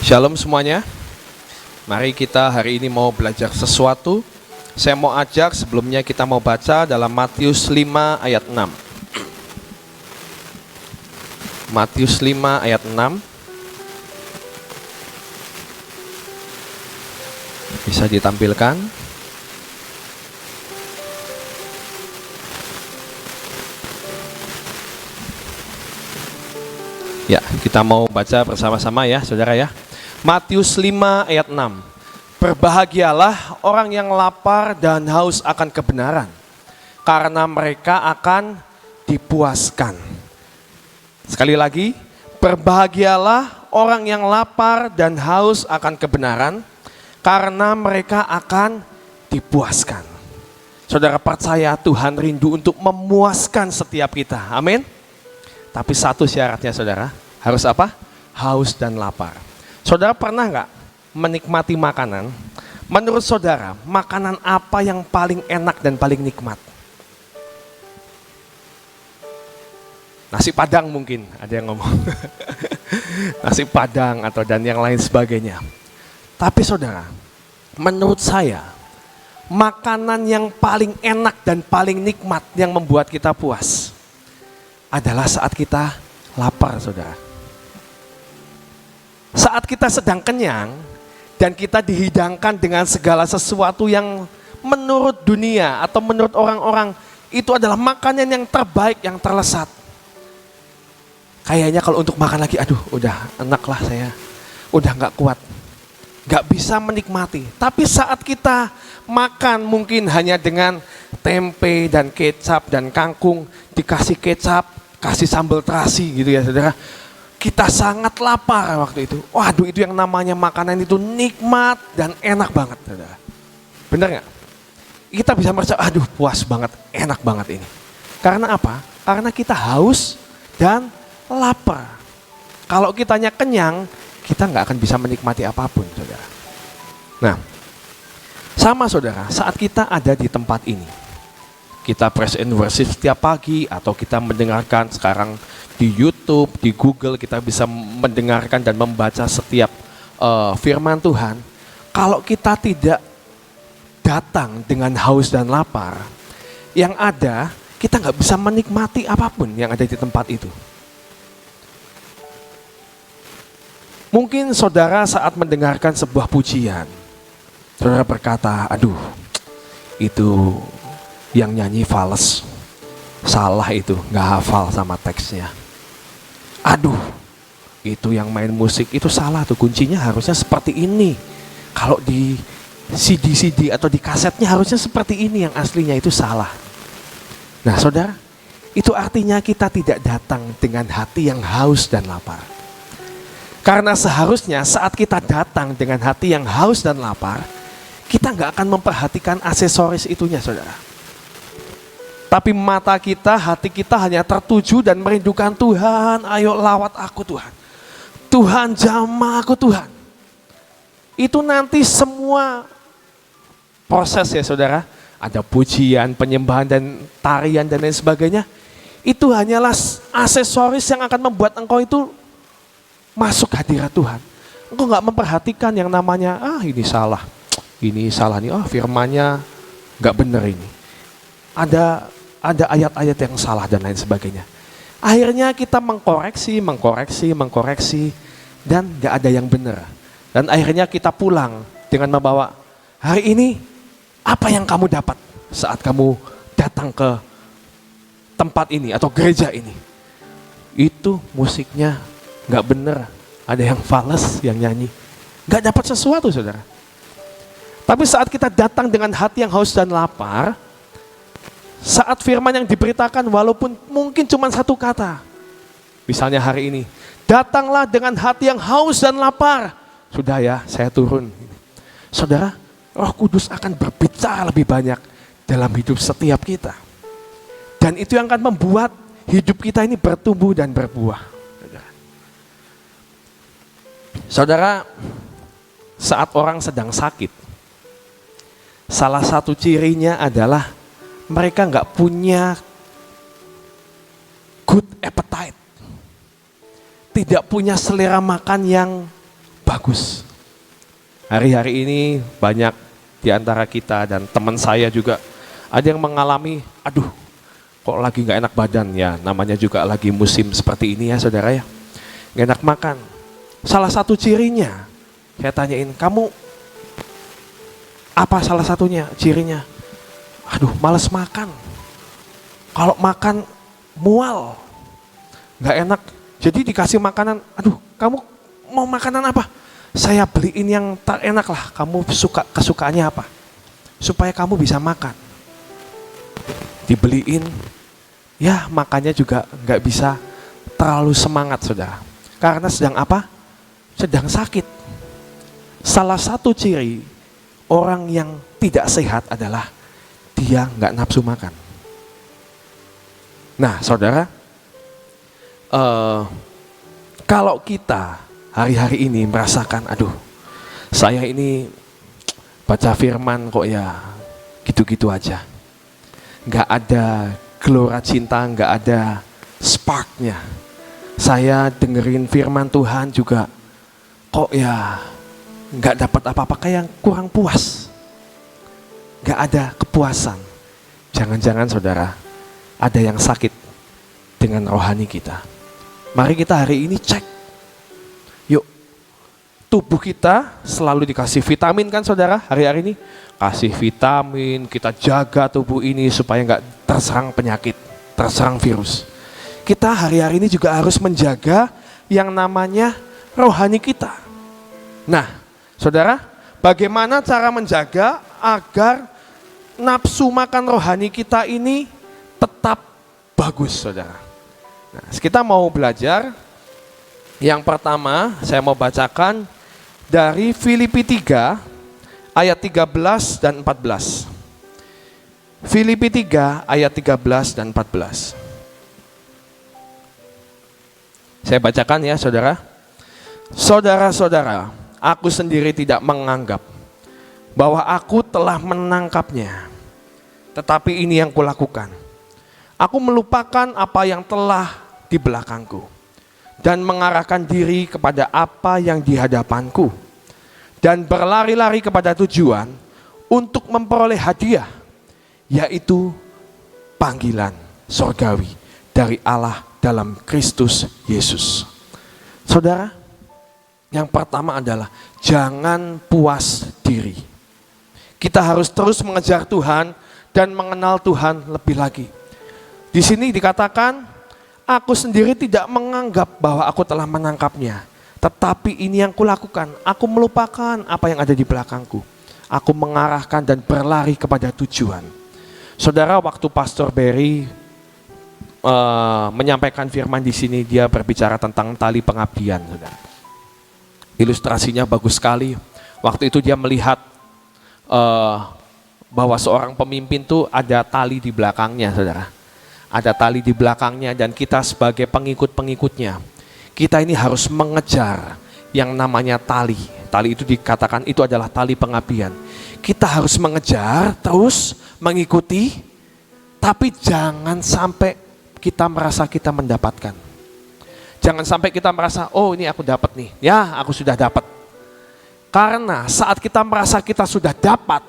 Shalom semuanya. Mari kita hari ini mau belajar sesuatu. Saya mau ajak sebelumnya kita mau baca dalam Matius 5 ayat 6. Matius 5 ayat 6. Bisa ditampilkan. Ya, kita mau baca bersama-sama ya, saudara ya. Matius 5 ayat 6. Berbahagialah orang yang lapar dan haus akan kebenaran, karena mereka akan dipuaskan. Sekali lagi, berbahagialah orang yang lapar dan haus akan kebenaran, karena mereka akan dipuaskan. Saudara percaya Tuhan rindu untuk memuaskan setiap kita, amin. Tapi satu syaratnya saudara, harus apa? Haus dan lapar. Saudara pernah nggak menikmati makanan? Menurut saudara, makanan apa yang paling enak dan paling nikmat? Nasi Padang mungkin, ada yang ngomong. Nasi Padang atau dan yang lain sebagainya. Tapi saudara, menurut saya, makanan yang paling enak dan paling nikmat yang membuat kita puas adalah saat kita lapar, saudara. Saat kita sedang kenyang dan kita dihidangkan dengan segala sesuatu yang menurut dunia atau menurut orang-orang itu adalah makanan yang terbaik, yang terlesat. Kayaknya kalau untuk makan lagi, aduh udah enak lah saya, udah gak kuat, gak bisa menikmati. Tapi saat kita makan mungkin hanya dengan tempe dan kecap dan kangkung, dikasih kecap, kasih sambal terasi gitu ya saudara. Kita sangat lapar waktu itu. Waduh, itu yang namanya makanan itu nikmat dan enak banget, saudara. Bener nggak? Kita bisa merasa, aduh puas banget, enak banget ini. Karena apa? Karena kita haus dan lapar. Kalau kitanya kenyang, kita nggak akan bisa menikmati apapun, saudara. Nah, sama saudara, saat kita ada di tempat ini, kita press and worship setiap pagi atau kita mendengarkan sekarang di YouTube, di Google kita bisa mendengarkan dan membaca setiap firman Tuhan. Kalau kita tidak datang dengan haus dan lapar, yang ada kita nggak bisa menikmati apapun yang ada di tempat itu. Mungkin saudara saat mendengarkan sebuah pujian, saudara berkata, aduh itu yang nyanyi fales, salah itu, nggak hafal sama teksnya. Aduh, itu yang main musik itu salah tuh, kuncinya harusnya seperti ini. Kalau di CD atau di kasetnya harusnya seperti ini, yang aslinya itu salah. Nah saudara, itu artinya kita tidak datang dengan hati yang haus dan lapar. Karena seharusnya saat kita datang dengan hati yang haus dan lapar, kita nggak akan memperhatikan aksesoris itunya saudara. Tapi mata kita, hati kita hanya tertuju dan merindukan Tuhan, ayo lawat aku Tuhan. Tuhan jamah aku Tuhan. Itu nanti semua proses ya saudara. Ada pujian, penyembahan dan tarian dan lain sebagainya. Itu hanyalah aksesoris yang akan membuat engkau itu masuk hadirat Tuhan. Engkau gak memperhatikan yang namanya, ini salah nih, firmannya gak benar ini. Ada ayat-ayat yang salah dan lain sebagainya. Akhirnya kita mengkoreksi dan gak ada yang benar. Dan akhirnya kita pulang dengan membawa, hari ini apa yang kamu dapat saat kamu datang ke tempat ini atau gereja ini. Itu musiknya gak benar, ada yang fales yang nyanyi. Gak dapat sesuatu saudara. Tapi saat kita datang dengan hati yang haus dan lapar, saat firman yang diberitakan walaupun mungkin cuma satu kata. Misalnya hari ini, datanglah dengan hati yang haus dan lapar. Sudah ya, saya turun. Saudara, Roh Kudus akan berbicara lebih banyak dalam hidup setiap kita. Dan itu yang akan membuat hidup kita ini bertumbuh dan berbuah. Saudara, saat orang sedang sakit, salah satu cirinya adalah mereka nggak punya good appetite, tidak punya selera makan yang bagus. Hari-hari ini banyak di antara kita dan teman saya juga ada yang mengalami, aduh kok lagi gak enak badan ya, namanya juga lagi musim seperti ini ya saudara ya. Gak enak makan. Salah satu cirinya, saya tanyain, kamu apa salah satunya cirinya? Aduh males makan. Kalau makan mual, gak enak. Jadi dikasih makanan, aduh kamu mau makanan apa? Saya beliin yang tak enak lah, kamu suka kesukaannya apa? Supaya kamu bisa makan. Dibeliin, ya makannya juga gak bisa terlalu semangat saudara. Karena sedang apa? Sedang sakit. Salah satu ciri orang yang tidak sehat adalah dia gak nafsu makan. Nah saudara, kalau kita hari-hari ini merasakan, aduh saya ini baca firman kok ya gitu-gitu aja. Gak ada gelora cinta, gak ada sparknya. Saya dengerin firman Tuhan juga kok ya gak dapat apa-apa, kayak kurang puas. Gak ada kepuasan. Jangan-jangan saudara, ada yang sakit dengan rohani kita. Mari kita hari ini cek. Yuk, tubuh kita selalu dikasih vitamin kan saudara hari-hari ini. Kasih vitamin, kita jaga tubuh ini supaya nggak terserang penyakit, terserang virus. Kita hari-hari ini juga harus menjaga yang namanya rohani kita. Nah, saudara, bagaimana cara menjaga agar nafsu makan rohani kita ini tetap bagus saudara. Nah, kita mau belajar. Yang pertama saya mau bacakan dari Filipi 3 ayat 13 dan 14. Filipi 3 ayat 13 dan 14. Saya bacakan ya saudara. Saudara-saudara, aku sendiri tidak menganggap bahwa aku telah menangkapnya. Tetapi ini yang kulakukan. Aku melupakan apa yang telah di belakangku dan mengarahkan diri kepada apa yang di hadapanku dan berlari-lari kepada tujuan untuk memperoleh hadiah, yaitu panggilan surgawi dari Allah dalam Kristus Yesus. Saudara, yang pertama adalah jangan puas diri. Kita harus terus mengejar Tuhan dan mengenal Tuhan lebih lagi. Di sini dikatakan, aku sendiri tidak menganggap bahwa aku telah menangkapnya. Tetapi ini yang kulakukan, aku melupakan apa yang ada di belakangku. Aku mengarahkan dan berlari kepada tujuan. Saudara, waktu Pastor Berry menyampaikan firman di sini, dia berbicara tentang tali pengabdian. Saudara. Ilustrasinya bagus sekali. Waktu itu dia melihat bahwa seorang pemimpin tuh ada tali di belakangnya, saudara. Ada tali di belakangnya dan kita sebagai pengikut-pengikutnya, kita ini harus mengejar yang namanya tali. Tali itu dikatakan itu adalah tali pengabdian. Kita harus mengejar, terus mengikuti, tapi jangan sampai kita merasa kita mendapatkan. Jangan sampai kita merasa, oh ini aku dapat nih, ya aku sudah dapat. Karena saat kita merasa kita sudah dapat,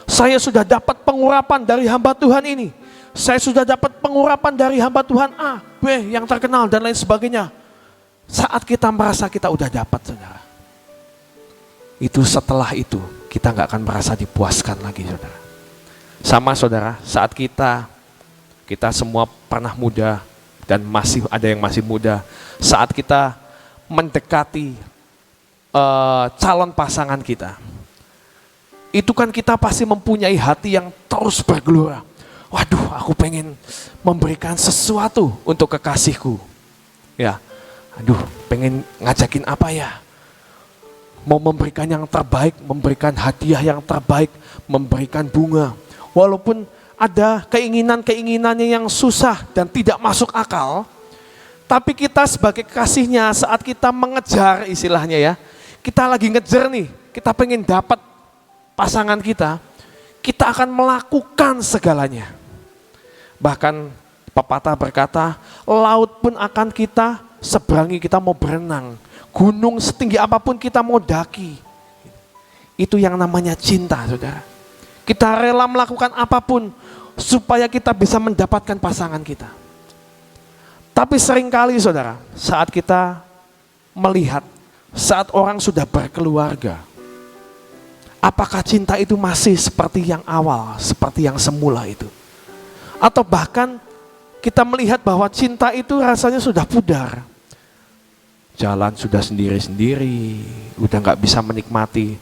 saya sudah dapat pengurapan dari hamba Tuhan ini. Saya sudah dapat pengurapan dari hamba Tuhan A, B yang terkenal dan lain sebagainya. Saat kita merasa kita udah dapat saudara. Itu setelah itu kita gak akan merasa dipuaskan lagi saudara. Sama saudara, saat kita semua pernah muda dan masih ada yang masih muda. Saat kita mendekati calon pasangan kita. Itu kan kita pasti mempunyai hati yang terus bergelora. Waduh, aku pengen memberikan sesuatu untuk kekasihku. Ya, aduh, pengen ngajakin apa ya? Mau memberikan yang terbaik, memberikan hadiah yang terbaik, memberikan bunga. Walaupun ada keinginan-keinginannya yang susah dan tidak masuk akal, tapi kita sebagai kekasihnya saat kita mengejar istilahnya ya, kita lagi ngejar nih, kita pengen dapat pasangan kita akan melakukan segalanya. Bahkan pepatah berkata, laut pun akan kita seberangi, kita mau berenang. gunung setinggi apapun kita mau daki. Itu yang namanya cinta, saudara. Kita rela melakukan apapun supaya kita bisa mendapatkan pasangan kita. Tapi seringkali saudara, saat kita melihat, saat orang sudah berkeluarga, apakah cinta itu masih seperti yang awal, seperti yang semula itu? Atau bahkan kita melihat bahwa cinta itu rasanya sudah pudar. Jalan sudah sendiri-sendiri, udah gak bisa menikmati.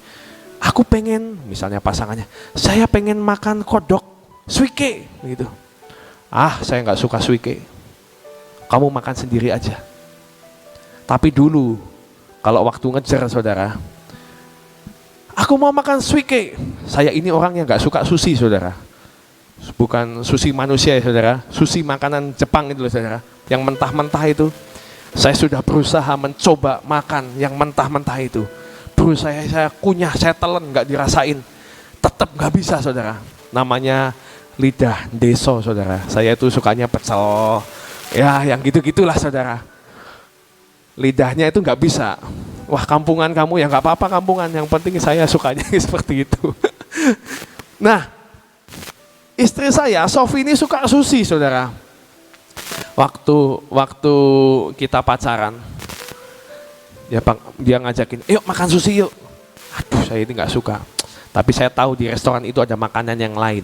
Aku pengen, misalnya pasangannya, saya pengen makan kodok, suike, gitu. Saya gak suka suike, kamu makan sendiri aja. Tapi dulu, kalau waktu ngejar saudara, aku mau makan suike. Saya ini orang yang gak suka sushi saudara. Bukan sushi manusia ya saudara, sushi makanan Jepang itu loh saudara. Yang mentah-mentah itu, saya sudah berusaha mencoba makan yang mentah-mentah itu. Berusaha saya kunyah, saya telan, gak dirasain. Tetap gak bisa saudara. Namanya lidah deso saudara. Saya itu sukanya pecel, ya yang gitu-gitulah saudara. Lidahnya itu nggak bisa. Wah kampungan kamu ya nggak apa-apa kampungan. Yang penting saya sukanya seperti itu. Nah, istri saya Sofi ini suka sushi saudara. Waktu kita pacaran, dia ngajakin, yuk makan sushi yuk. Aduh saya ini nggak suka. Tapi saya tahu di restoran itu ada makanan yang lain.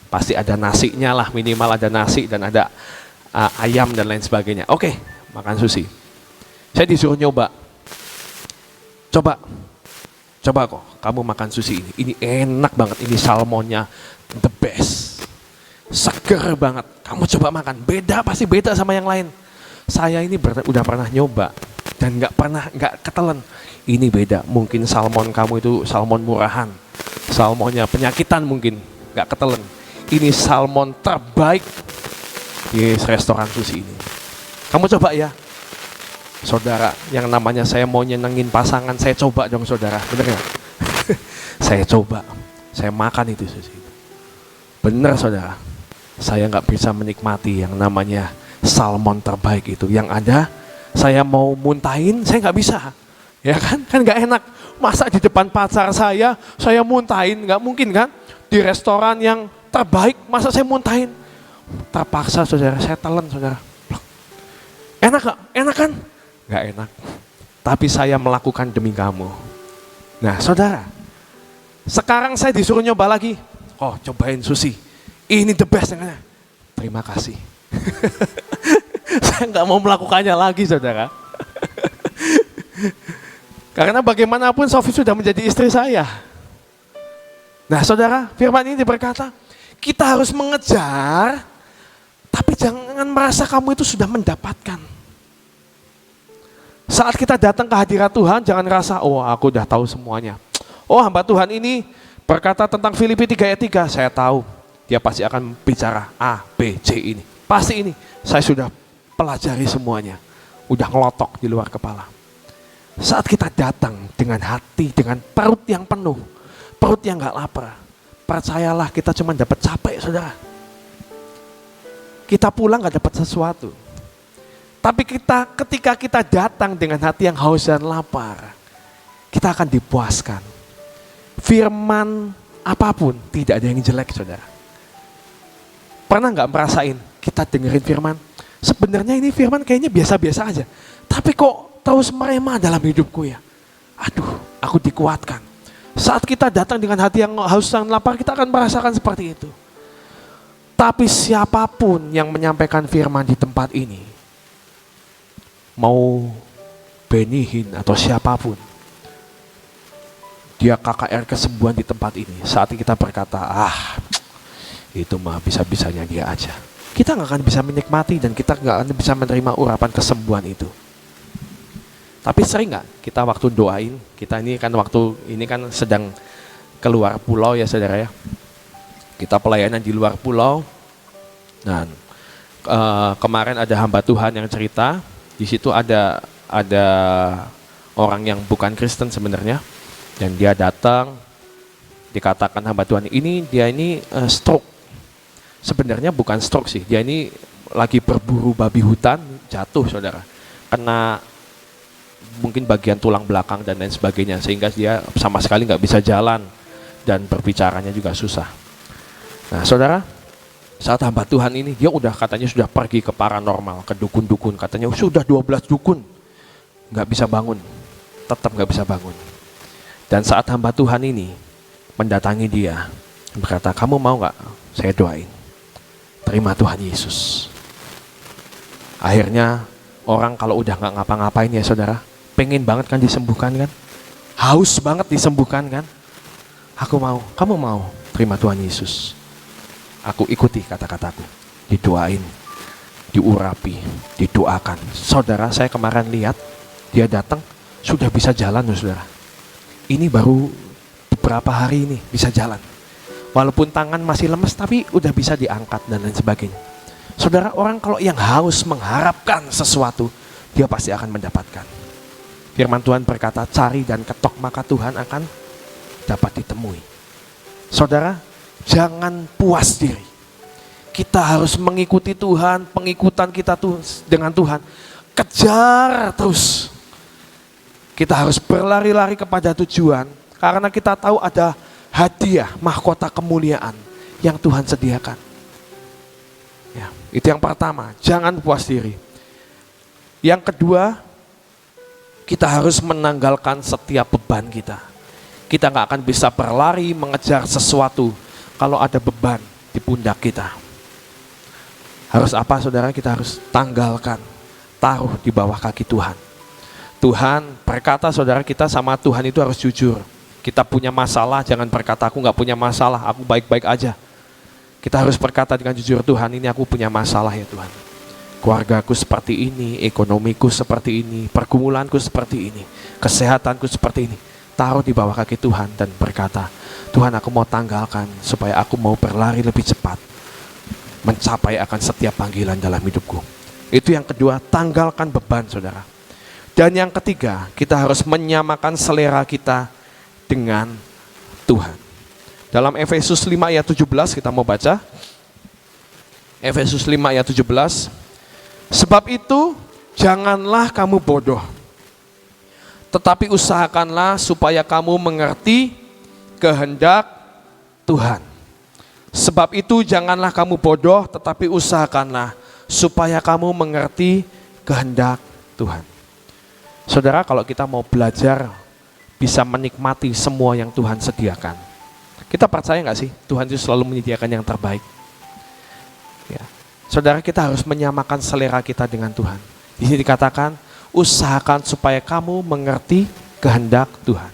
Pasti ada nasinya lah, minimal ada nasi dan ada ayam dan lain sebagainya. Oke, makan sushi. Saya disuruh nyoba. Coba kok, kamu makan sushi ini. Ini enak banget, ini salmonnya the best. Seger banget, kamu coba makan. Pasti beda sama yang lain. Saya ini udah pernah nyoba dan nggak ketelan. Ini beda, mungkin salmon kamu itu salmon murahan. Salmonnya penyakitan mungkin, nggak ketelan. Ini salmon terbaik di restoran sushi ini. Kamu coba ya. Saudara, yang namanya saya mau nyenengin pasangan, saya coba dong saudara, bener gak? Saya coba, saya makan itu sushi. Bener saudara, saya nggak bisa menikmati yang namanya salmon terbaik itu. Yang ada, saya mau muntahin, saya nggak bisa. Ya kan nggak enak. Masa di depan pacar saya muntahin, nggak mungkin kan? Di restoran yang terbaik, masa saya muntahin? Terpaksa saudara, saya telan saudara. Enak gak? Enak kan? Gak enak. Tapi saya melakukan demi kamu. Nah saudara, sekarang saya disuruh nyoba lagi. Oh cobain sushi, ini the best. Terima kasih. Saya gak mau melakukannya lagi saudara. Karena bagaimanapun Sofi sudah menjadi istri saya. Nah saudara, firman ini berkata, kita harus mengejar, tapi jangan merasa kamu itu sudah mendapatkan. Saat kita datang ke hadirat Tuhan, jangan rasa, oh aku udah tahu semuanya. Oh hamba Tuhan ini berkata tentang Filipi 3 ayat 3, saya tahu dia pasti akan bicara A, B, C ini. Pasti ini, saya sudah pelajari semuanya. Udah ngelotok di luar kepala. Saat kita datang dengan hati, dengan perut yang penuh, perut yang gak lapar, percayalah kita cuma dapat capek saudara. Kita pulang gak dapat sesuatu. Tapi ketika kita datang dengan hati yang haus dan lapar, kita akan dipuaskan. Firman apapun, tidak ada yang jelek saudara. Pernah gak merasain kita dengerin firman, sebenarnya ini firman kayaknya biasa-biasa aja. Tapi kok terus merema dalam hidupku ya. Aduh, aku dikuatkan. Saat kita datang dengan hati yang haus dan lapar, kita akan merasakan seperti itu. Tapi siapapun yang menyampaikan firman di tempat ini, mau Benihin atau siapapun, dia KKR kesembuhan di tempat ini, saat kita berkata, itu mah bisa-bisanya dia aja, kita gak akan bisa menikmati dan kita gak akan bisa menerima urapan kesembuhan itu. Tapi sering gak kita waktu doain, kita ini kan waktu ini kan sedang keluar pulau ya saudara ya, kita pelayanan di luar pulau. Dan kemarin ada hamba Tuhan yang cerita, di situ ada orang yang bukan Kristen sebenarnya, dan dia datang, dikatakan hamba Tuhan dia ini stroke. Sebenarnya bukan stroke sih, dia ini lagi berburu babi hutan, jatuh saudara, kena mungkin bagian tulang belakang dan lain sebagainya, sehingga dia sama sekali nggak bisa jalan dan berbicaranya juga susah. Nah saudara, saat hamba Tuhan ini dia udah katanya sudah pergi ke paranormal, ke dukun-dukun, katanya sudah 12 dukun, nggak bisa bangun, tetap nggak bisa bangun. Dan saat hamba Tuhan ini mendatangi dia, berkata, kamu mau nggak saya doain? Terima Tuhan Yesus. Akhirnya orang kalau udah nggak ngapa-ngapain ya saudara, pengen banget kan disembuhkan kan, haus banget disembuhkan kan. Aku mau, kamu mau? Terima Tuhan Yesus. Aku ikuti kata-kataku, didoain, diurapi, didoakan. Saudara, saya kemarin lihat dia datang sudah bisa jalan loh saudara. Ini baru beberapa hari ini bisa jalan. Walaupun tangan masih lemes tapi udah bisa diangkat dan lain sebagainya. Saudara, orang kalau yang haus mengharapkan sesuatu, dia pasti akan mendapatkan. Firman Tuhan berkata, cari dan ketok maka Tuhan akan dapat ditemui. Saudara, jangan puas diri. Kita harus mengikuti Tuhan, pengikutan kita tuh dengan Tuhan. Kejar terus. Kita harus berlari-lari kepada tujuan, karena kita tahu ada hadiah, mahkota kemuliaan yang Tuhan sediakan. Ya, itu yang pertama, jangan puas diri. Yang kedua, kita harus menanggalkan setiap beban kita. Kita nggak akan bisa berlari mengejar sesuatu kalau ada beban di pundak kita. Harus apa saudara? Kita harus tanggalkan, taruh di bawah kaki Tuhan. Tuhan berkata saudara, kita sama Tuhan itu harus jujur. Kita punya masalah, jangan berkata aku nggak punya masalah, aku baik-baik aja. Kita harus berkata dengan jujur, Tuhan ini aku punya masalah ya Tuhan. Keluargaku seperti ini, ekonomiku seperti ini, pergumulanku seperti ini, kesehatanku seperti ini. Taruh di bawah kaki Tuhan dan berkata, Tuhan aku mau tanggalkan supaya aku mau berlari lebih cepat, mencapai akan setiap panggilan dalam hidupku. Itu yang kedua, tanggalkan beban saudara. Dan yang ketiga, kita harus menyamakan selera kita dengan Tuhan. Dalam Efesus 5 ayat 17 kita mau baca. Efesus 5 ayat 17. Sebab itu janganlah kamu bodoh, tetapi usahakanlah supaya kamu mengerti kehendak Tuhan. Sebab itu janganlah kamu bodoh, tetapi usahakanlah supaya kamu mengerti kehendak Tuhan. Saudara, kalau kita mau belajar bisa menikmati semua yang Tuhan sediakan, kita percaya nggak sih Tuhan itu selalu menyediakan yang terbaik? Ya. Saudara, kita harus menyamakan selera kita dengan Tuhan. Di sini dikatakan, usahakan supaya kamu mengerti kehendak Tuhan.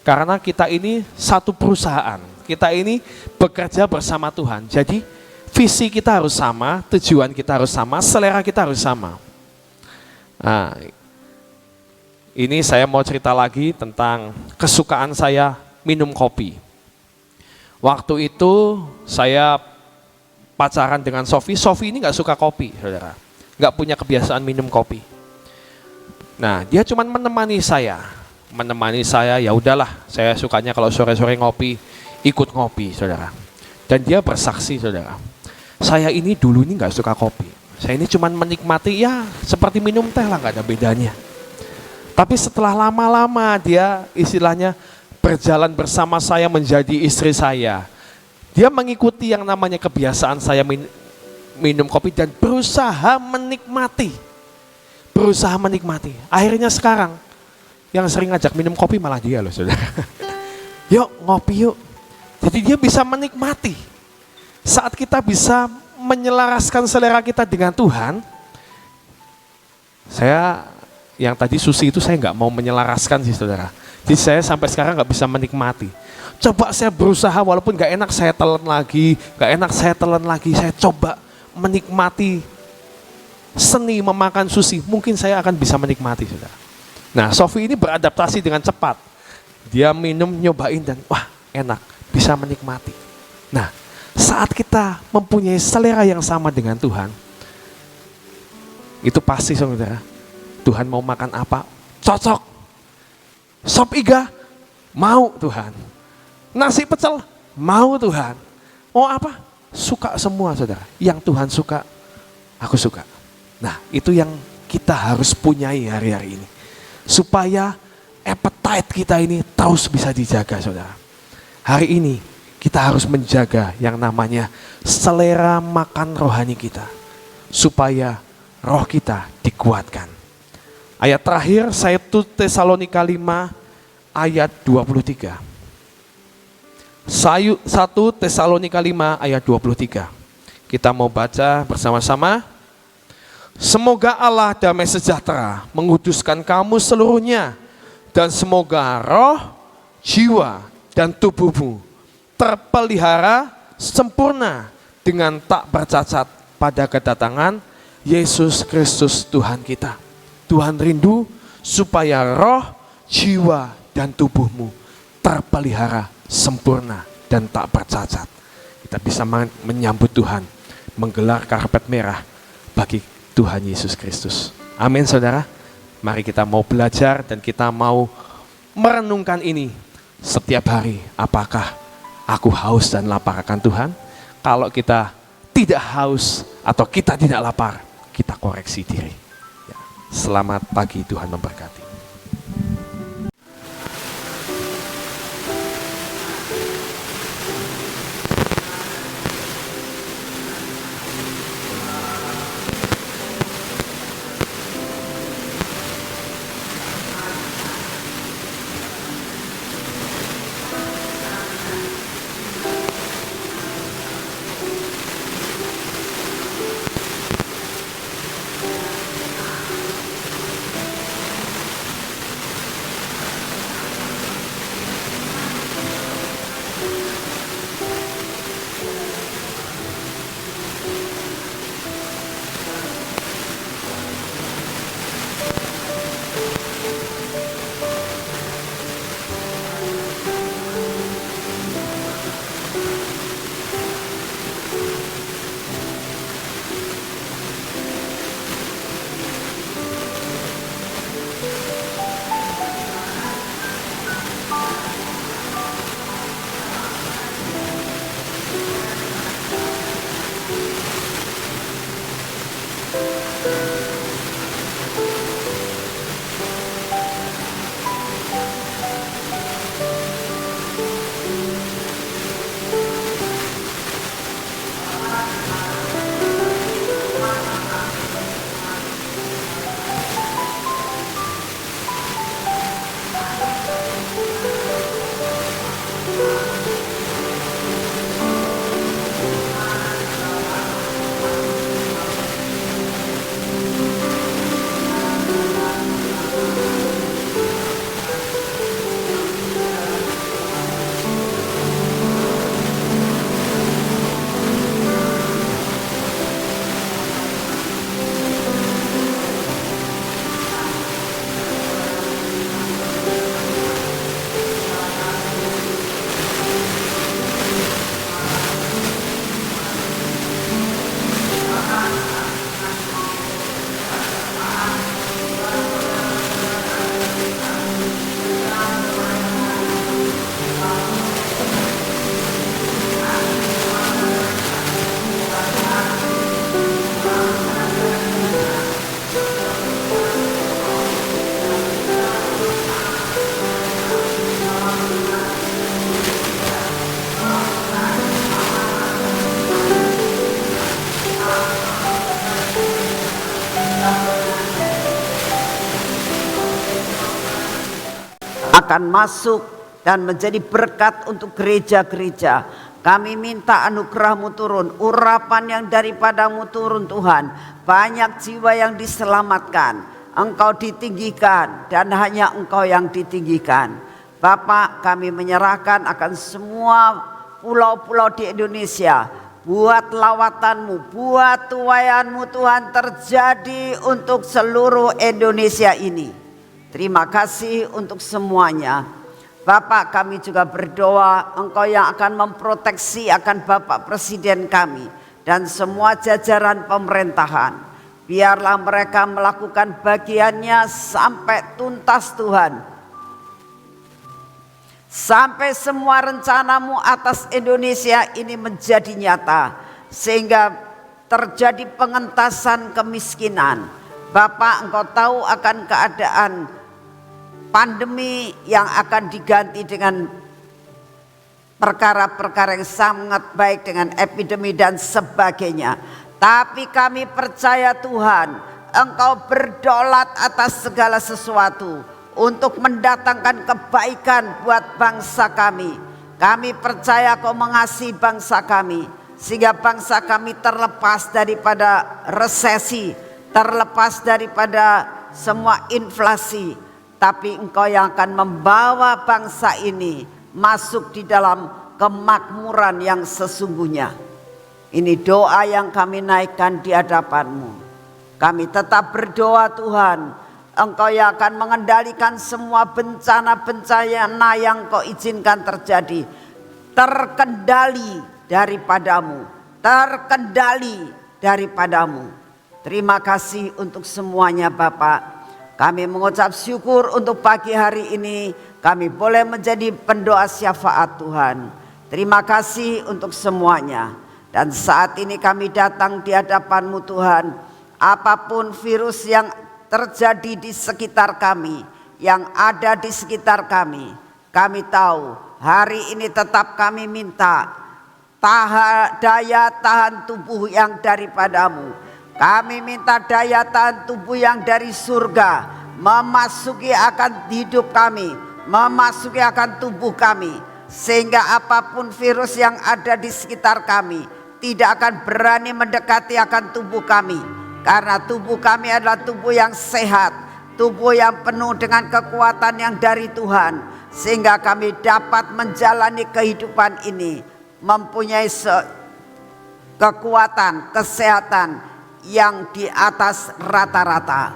Karena kita ini satu perusahaan, kita ini bekerja bersama Tuhan. Jadi visi kita harus sama, tujuan kita harus sama, selera kita harus sama. Nah, ini saya mau cerita lagi tentang kesukaan saya minum kopi. Waktu itu saya pacaran dengan Sofi. Sofi ini nggak suka kopi, saudara. Nggak punya kebiasaan minum kopi. Nah, dia cuma menemani saya. Ya udahlah, saya sukanya kalau sore-sore ngopi, ikut ngopi, saudara. Dan dia bersaksi, saudara. Saya ini dulu ini nggak suka kopi. Saya ini cuma menikmati, ya seperti minum teh lah, nggak ada bedanya. Tapi setelah lama-lama dia istilahnya berjalan bersama saya menjadi istri saya. Dia mengikuti yang namanya kebiasaan saya minum kopi dan berusaha menikmati. Akhirnya sekarang yang sering ngajak minum kopi malah dia loh saudara. Yuk ngopi yuk. Jadi dia bisa menikmati. Saat kita bisa menyelaraskan selera kita dengan Tuhan, yang tadi Susi itu saya nggak mau menyelaraskan sih saudara. Jadi saya sampai sekarang nggak bisa menikmati. Coba saya berusaha walaupun nggak enak saya telan lagi, saya coba menikmati seni memakan Susi. Mungkin saya akan bisa menikmati saudara. Nah Sofi ini beradaptasi dengan cepat. Dia minum, nyobain dan wah enak, bisa menikmati. Nah saat kita mempunyai selera yang sama dengan Tuhan, itu pasti saudara. Tuhan mau makan apa? Cocok. Sop iga? Mau Tuhan. Nasi pecel? Mau Tuhan. Mau apa? Suka semua saudara. Yang Tuhan suka, aku suka. Nah itu yang kita harus punyai hari-hari ini. supaya appetite kita ini terus bisa dijaga, saudara. Hari ini kita harus menjaga yang namanya selera makan rohani kita, supaya roh kita dikuatkan. Ayat terakhir 1 Tesalonika 5 ayat 23. 1 Tesalonika 5 ayat 23. Kita mau baca bersama-sama. Semoga Allah damai sejahtera menguduskan kamu seluruhnya, dan semoga roh, jiwa, dan tubuhmu terpelihara sempurna dengan tak bercacat pada kedatangan Yesus Kristus Tuhan kita. Tuhan rindu supaya roh, jiwa, dan tubuhmu terpelihara sempurna dan tak bercacat. Kita bisa menyambut Tuhan, menggelar karpet merah bagi Tuhan Yesus Kristus. Amin, saudara. Mari kita mau belajar dan kita mau merenungkan ini setiap hari. Apakah aku haus dan lapar akan Tuhan? Kalau kita tidak haus atau kita tidak lapar, kita koreksi diri. Ya. Selamat pagi, Tuhan memberkati. akan masuk dan menjadi berkat untuk gereja-gereja. Kami minta anugerah-Mu turun, urapan yang daripada-Mu turun Tuhan. Banyak jiwa yang diselamatkan, Engkau ditinggikan dan hanya Engkau yang ditinggikan. Bapak, kami menyerahkan akan semua pulau-pulau di Indonesia. Buat lawatan-Mu, buat tuayan-Mu Tuhan terjadi untuk seluruh Indonesia ini. Terima kasih untuk semuanya. Bapak, kami juga berdoa Engkau yang akan memproteksi akan Bapak Presiden kami dan semua jajaran pemerintahan. Biarlah mereka melakukan bagiannya sampai tuntas Tuhan. Sampai semua rencana-Mu atas Indonesia ini menjadi nyata. Sehingga terjadi pengentasan kemiskinan. Bapak, Engkau tahu akan keadaan pandemi yang akan diganti dengan perkara-perkara yang sangat baik dengan epidemi dan sebagainya. Tapi kami percaya Tuhan, Engkau berdaulat atas segala sesuatu untuk mendatangkan kebaikan buat bangsa kami. Kami percaya Kau mengasihi bangsa kami, sehingga bangsa kami terlepas daripada resesi, terlepas daripada semua inflasi. Tapi Engkau yang akan membawa bangsa ini masuk di dalam kemakmuran yang sesungguhnya. Ini doa yang kami naikkan di hadapan-Mu. Kami tetap berdoa Tuhan, Engkau yang akan mengendalikan semua bencana-bencana yang Kau izinkan terjadi, terkendali daripadamu, terkendali daripadamu. Terima kasih untuk semuanya Bapak. Kami mengucap syukur untuk pagi hari ini kami boleh menjadi pendoa syafaat Tuhan. Terima kasih untuk semuanya. Dan saat ini kami datang di hadapan-Mu Tuhan. Apapun virus yang terjadi di sekitar kami, yang ada di sekitar kami tahu hari ini tetap kami minta daya tahan tubuh yang daripadamu. Kami minta daya tahan tubuh yang dari surga memasuki akan hidup kami, memasuki akan tubuh kami, sehingga apapun virus yang ada di sekitar kami tidak akan berani mendekati akan tubuh kami, karena tubuh kami adalah tubuh yang sehat, tubuh yang penuh dengan kekuatan yang dari Tuhan, sehingga kami dapat menjalani kehidupan ini mempunyai kekuatan, kesehatan yang di atas rata-rata.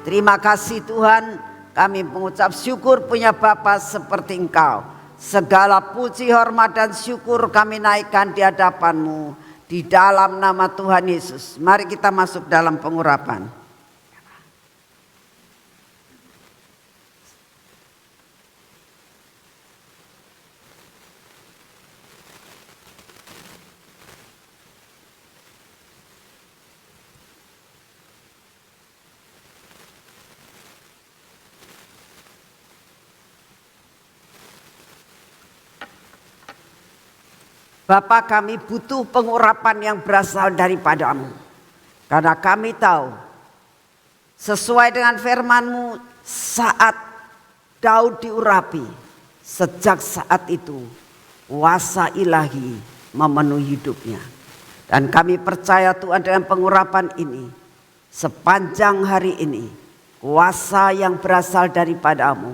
Terima kasih Tuhan, kami mengucap syukur punya Bapa seperti Engkau. Segala puji, hormat dan syukur kami naikkan di hadapan-Mu di dalam nama Tuhan Yesus. Mari kita masuk dalam pengurapan. Bapa, kami butuh pengurapan yang berasal daripada-Mu. Karena kami tahu sesuai dengan firman-Mu, saat Daud diurapi, sejak saat itu kuasa ilahi memenuhi hidupnya. Dan kami percaya Tuhan dengan pengurapan ini, sepanjang hari ini kuasa yang berasal daripada-Mu,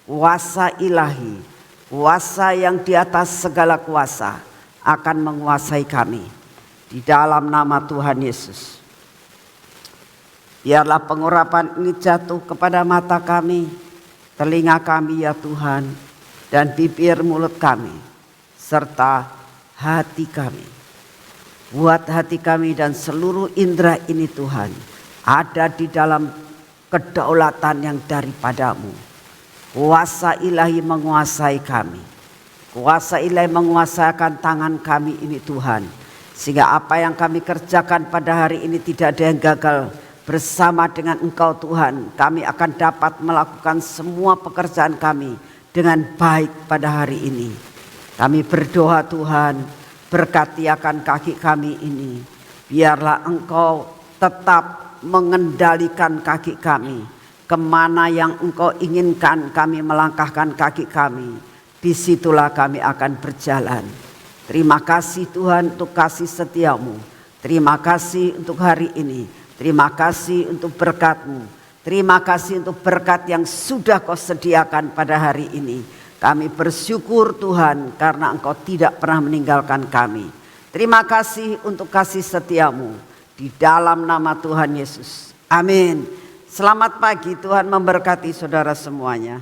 kuasa ilahi, kuasa yang di atas segala kuasa akan menguasai kami di dalam nama Tuhan Yesus. Biarlah pengurapan ini jatuh kepada mata kami, telinga kami ya Tuhan, dan bibir mulut kami, serta hati kami. Buat hati kami dan seluruh indera ini Tuhan ada di dalam kedaulatan yang daripada-Mu. Kuasa ilahi menguasai kami. Kuasa ilahi menguasakan tangan kami ini Tuhan. Sehingga apa yang kami kerjakan pada hari ini tidak ada yang gagal. Bersama dengan Engkau Tuhan, kami akan dapat melakukan semua pekerjaan kami dengan baik pada hari ini. Kami berdoa Tuhan, berkati akan kaki kami ini. Biarlah Engkau tetap mengendalikan kaki kami. Kemana yang Engkau inginkan kami melangkahkan kaki kami, disitulah kami akan berjalan. Terima kasih Tuhan untuk kasih setia-Mu. Terima kasih untuk hari ini. Terima kasih untuk berkat-Mu. Terima kasih untuk berkat yang sudah Kau sediakan pada hari ini. Kami bersyukur Tuhan karena Engkau tidak pernah meninggalkan kami. Terima kasih untuk kasih setia-Mu. Di dalam nama Tuhan Yesus. Amin. Selamat pagi, Tuhan memberkati saudara semuanya.